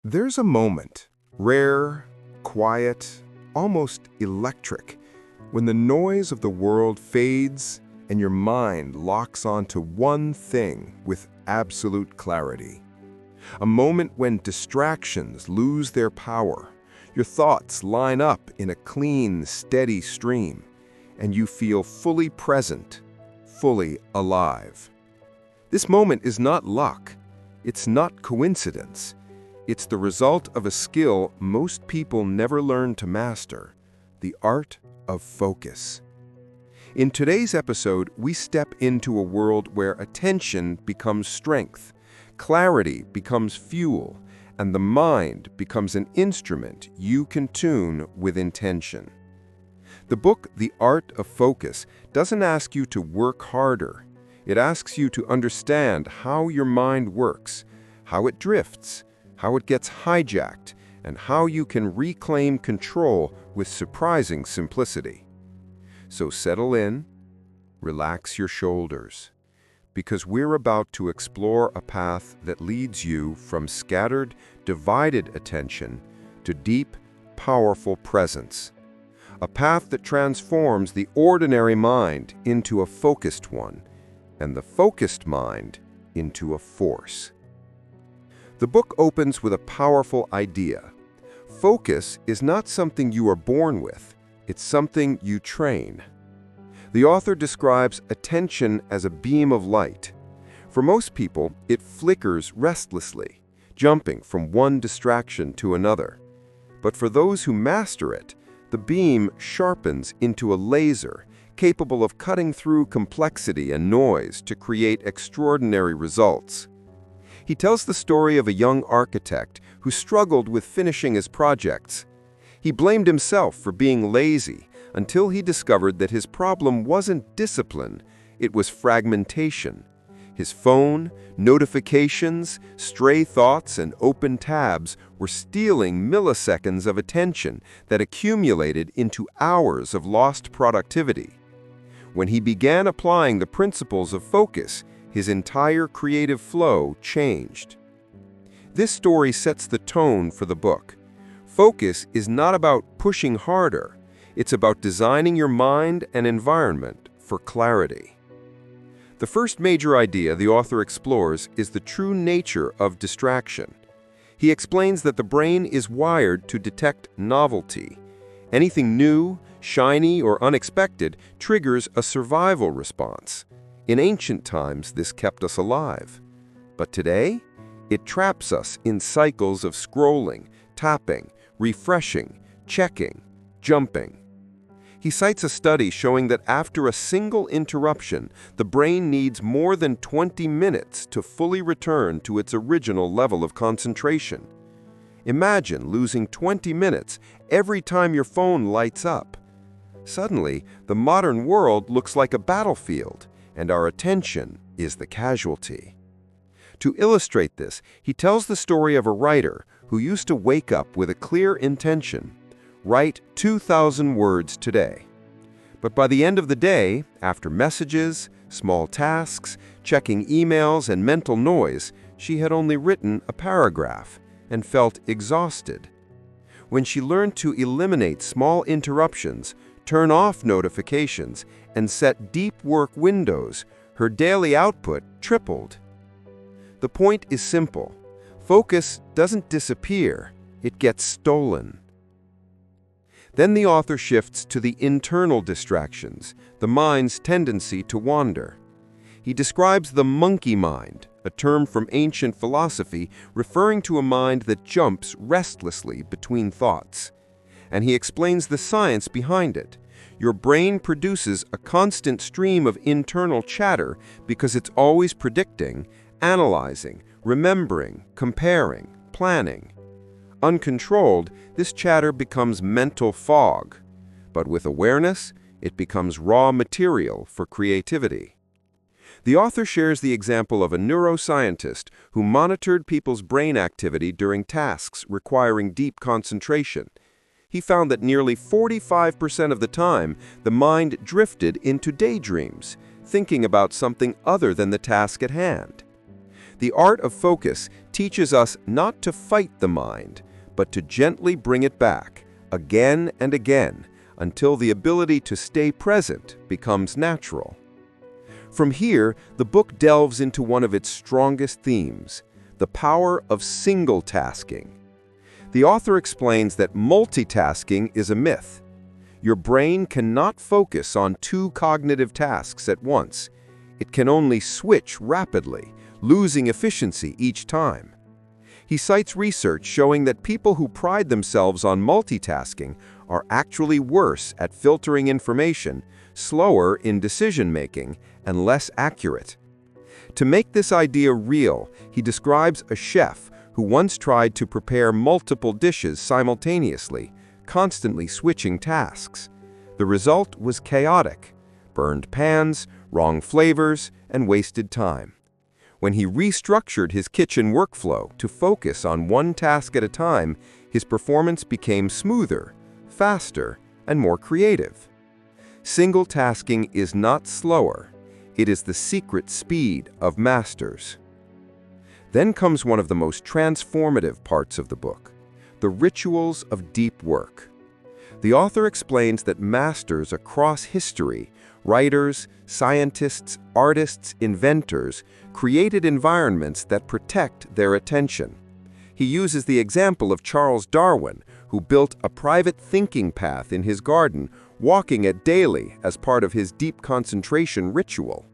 There's a moment, rare, quiet, almost electric, when the noise of the world fades and your mind locks onto one thing with absolute clarity. A moment when distractions lose their power, your thoughts line up in a clean, steady stream, and you feel fully present, fully alive. This moment is not luck. It's not coincidence. It's the result of a skill most people never learn to master, the art of focus. In today's episode, we step into a world where attention becomes strength, clarity becomes fuel, and the mind becomes an instrument you can tune with intention. The book, The Art of Focus, doesn't ask you to work harder. It asks you to understand how your mind works, how it drifts, how it gets hijacked, and how you can reclaim control with surprising simplicity. So settle in, relax your shoulders, because we're about to explore a path that leads you from scattered, divided attention to deep, powerful presence. A path that transforms the ordinary mind into a focused one, and the focused mind into a force. The book opens with a powerful idea. Focus is not something you are born with, it's something you train. The author describes attention as a beam of light. For most people, it flickers restlessly, jumping from one distraction to another. But for those who master it, the beam sharpens into a laser, capable of cutting through complexity and noise to create extraordinary results. He tells the story of a young architect who struggled with finishing his projects. He blamed himself for being lazy until he discovered that his problem wasn't discipline, it was fragmentation. His phone, notifications, stray thoughts, and open tabs were stealing milliseconds of attention that accumulated into hours of lost productivity. When he began applying the principles of focus, his entire creative flow changed. This story sets the tone for the book. Focus is not about pushing harder. It's about designing your mind and environment for clarity. The first major idea the author explores is the true nature of distraction. He explains that the brain is wired to detect novelty. Anything new, shiny, or unexpected triggers a survival response. In ancient times, this kept us alive. But today, it traps us in cycles of scrolling, tapping, refreshing, checking, jumping. He cites a study showing that after a single interruption, the brain needs more than 20 minutes to fully return to its original level of concentration. Imagine losing 20 minutes every time your phone lights up. Suddenly, the modern world looks like a battlefield, and our attention is the casualty. To illustrate this, he tells the story of a writer who used to wake up with a clear intention: write 2,000 words today. But by the end of the day, after messages, small tasks, checking emails, and mental noise, she had only written a paragraph and felt exhausted. When she learned to eliminate small interruptions, turn off notifications, and set deep work windows, her daily output tripled. The point is simple. Focus doesn't disappear, it gets stolen. Then the author shifts to the internal distractions, the mind's tendency to wander. He describes the monkey mind, a term from ancient philosophy referring to a mind that jumps restlessly between thoughts. And he explains the science behind it. Your brain produces a constant stream of internal chatter because it's always predicting, analyzing, remembering, comparing, planning. Uncontrolled, this chatter becomes mental fog, but with awareness, it becomes raw material for creativity. The author shares the example of a neuroscientist who monitored people's brain activity during tasks requiring deep concentration. He found that nearly 45% of the time, the mind drifted into daydreams, thinking about something other than the task at hand. The art of focus teaches us not to fight the mind, but to gently bring it back, again and again, until the ability to stay present becomes natural. From here, the book delves into one of its strongest themes, the power of single tasking. The author explains that multitasking is a myth. Your brain cannot focus on two cognitive tasks at once. It can only switch rapidly, losing efficiency each time. He cites research showing that people who pride themselves on multitasking are actually worse at filtering information, slower in decision-making, and less accurate. To make this idea real, he describes a chef who once tried to prepare multiple dishes simultaneously, constantly switching tasks. The result was chaotic: burned pans, wrong flavors, and wasted time. When he restructured his kitchen workflow to focus on one task at a time, his performance became smoother, faster, and more creative. Single tasking is not slower. It is the secret speed of masters. Then comes one of the most transformative parts of the book, the rituals of deep work. The author explains that masters across history, writers, scientists, artists, inventors, created environments that protect their attention. He uses the example of Charles Darwin, who built a private thinking path in his garden, walking it daily as part of his deep concentration ritual.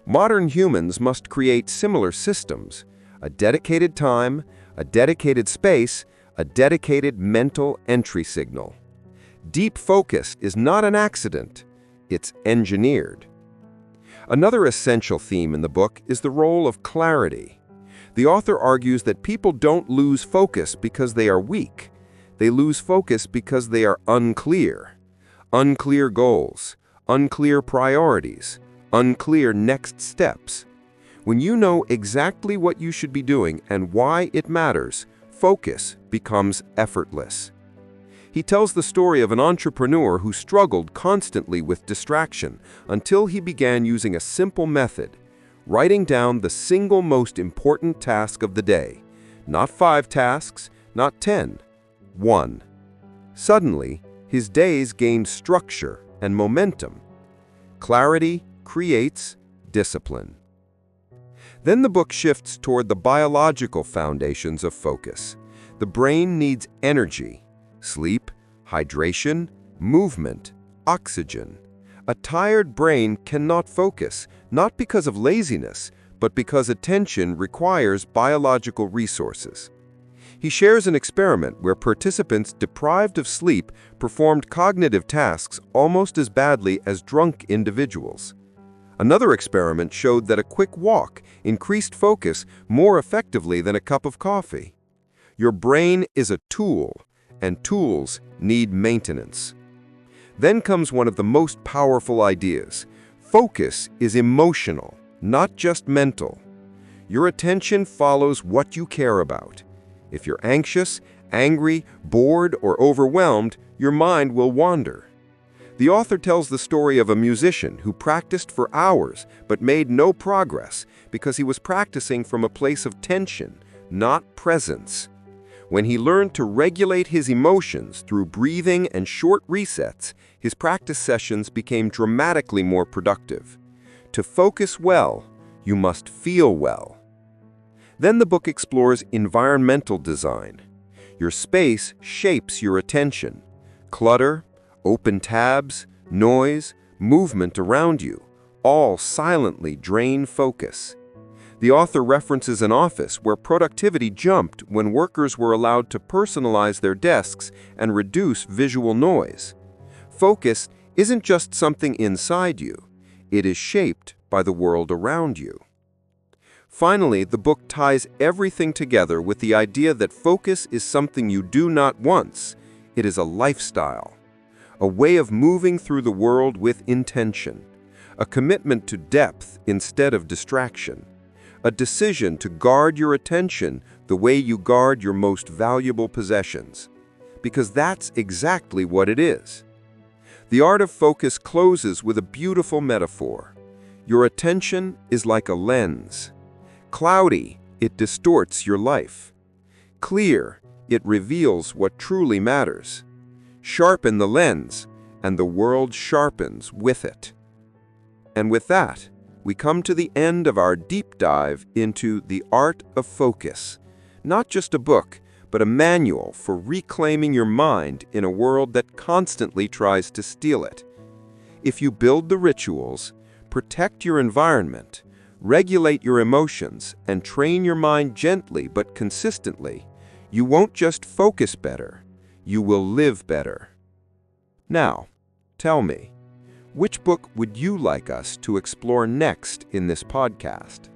Modern humans must create similar systems: a dedicated time, a dedicated space, a dedicated mental entry signal. Deep focus is not an accident, it's engineered. Another essential theme in the book is the role of clarity. The author argues that people don't lose focus because they are weak. They lose focus because they are unclear. Unclear goals, unclear priorities, unclear next steps. When you know exactly what you should be doing and why it matters, focus becomes effortless. He tells the story of an entrepreneur who struggled constantly with distraction until he began using a simple method: writing down the single most important task of the day. Not 5 tasks, not 10, 1. Suddenly, his days gained structure and momentum. Clarity creates discipline. Then the book shifts toward the biological foundations of focus. The brain needs energy: sleep, hydration, movement, oxygen. A tired brain cannot focus, not because of laziness, but because attention requires biological resources. He shares an experiment where participants deprived of sleep performed cognitive tasks almost as badly as drunk individuals. Another experiment showed that a quick walk increased focus more effectively than a cup of coffee. Your brain is a tool, and tools need maintenance. Then comes one of the most powerful ideas. Focus is emotional, not just mental. Your attention follows what you care about. If you're anxious, angry, bored, or overwhelmed, your mind will wander. The author tells the story of a musician who practiced for hours but made no progress because he was practicing from a place of tension, not presence. When he learned to regulate his emotions through breathing and short resets, his practice sessions became dramatically more productive. To focus well, you must feel well. Then the book explores environmental design. Your space shapes your attention. Clutter, open tabs, noise, movement around you, all silently drain focus. The author references an office where productivity jumped when workers were allowed to personalize their desks and reduce visual noise. Focus isn't just something inside you, it is shaped by the world around you. Finally, the book ties everything together with the idea that focus is something you do not once, it is a lifestyle, a way of moving through the world with intention, a commitment to depth instead of distraction, a decision to guard your attention the way you guard your most valuable possessions, because that's exactly what it is. The art of focus closes with a beautiful metaphor. Your attention is like a lens. Cloudy, it distorts your life. Clear, it reveals what truly matters. Sharpen the lens, and the world sharpens with it. And with that, we come to the end of our deep dive into The Art of Focus. Not just a book, but a manual for reclaiming your mind in a world that constantly tries to steal it. If you build the rituals, protect your environment, regulate your emotions, and train your mind gently but consistently, you won't just focus better, you will live better. Now, tell me, which book would you like us to explore next in this podcast?